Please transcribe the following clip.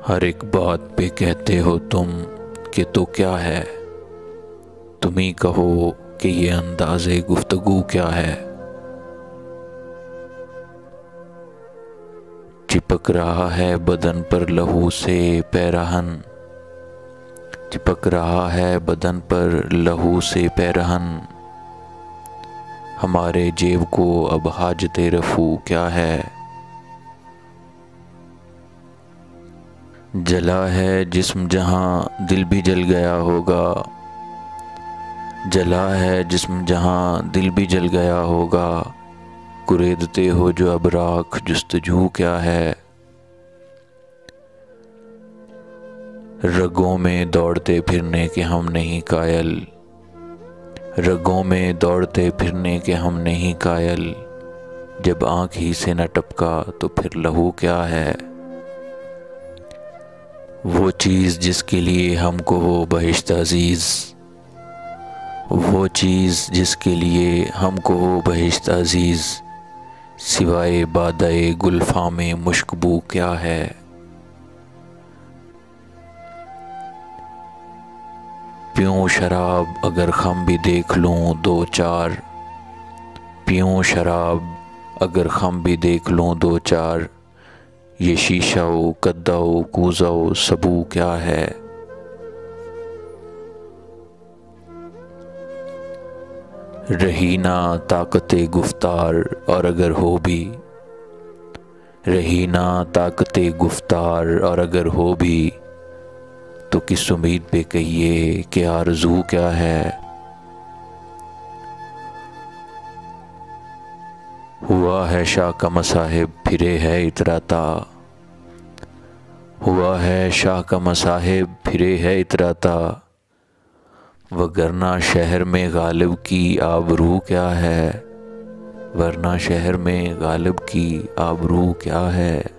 हर एक बात पे कहते हो तुम कि तो क्या है। तुम ही कहो कि ये अंदाज़े गुफ्तगू क्या है। चिपक रहा है बदन पर लहू से पैरहन, चिपक रहा है बदन पर लहू से पैरहन। हमारे जेब को अब हाजते रफू क्या है। जला है जिस्म जहाँ दिल भी जल गया होगा, जला है जिस्म जहाँ दिल भी जल गया होगा। कुरेदते हो जो अब राख जुस्तजू क्या है। रगों में दौड़ते फिरने के हम नहीं कायल, रगों में दौड़ते फिरने के हम नहीं कायल। जब आँख ही से न टपका तो फिर लहू क्या है। वो चीज़ जिसके लिए हमको हो बहिश्त अज़ीज़, वो चीज़ जिसके लिए हमको हो बहिश्त अज़ीज़। सिवाय बादए गुल्फ़ां में मुश्कबू क्या है। पीऊँ शराब अगर ख़म भी देख लूँ दो चार, पीऊँ शराब अगर ख़म भी देख लूँ दो चार। ये शीशाओ कद्दाओ कूज़ाओ सबू क्या है। रही ना ताकते गुफ्तार और अगर हो भी, रही ना ताकते गुफ्तार और अगर हो भी। तो किस उम्मीद पे कहिए कि आरज़ू क्या है। हुआ है शाह का मसाहिब फिरे है इतराता, हुआ है शाह का मसाहिब फिरे है इतराता। वगरना शहर में गालिब की आबरू क्या है, वरना शहर में गालिब की आबरू क्या है।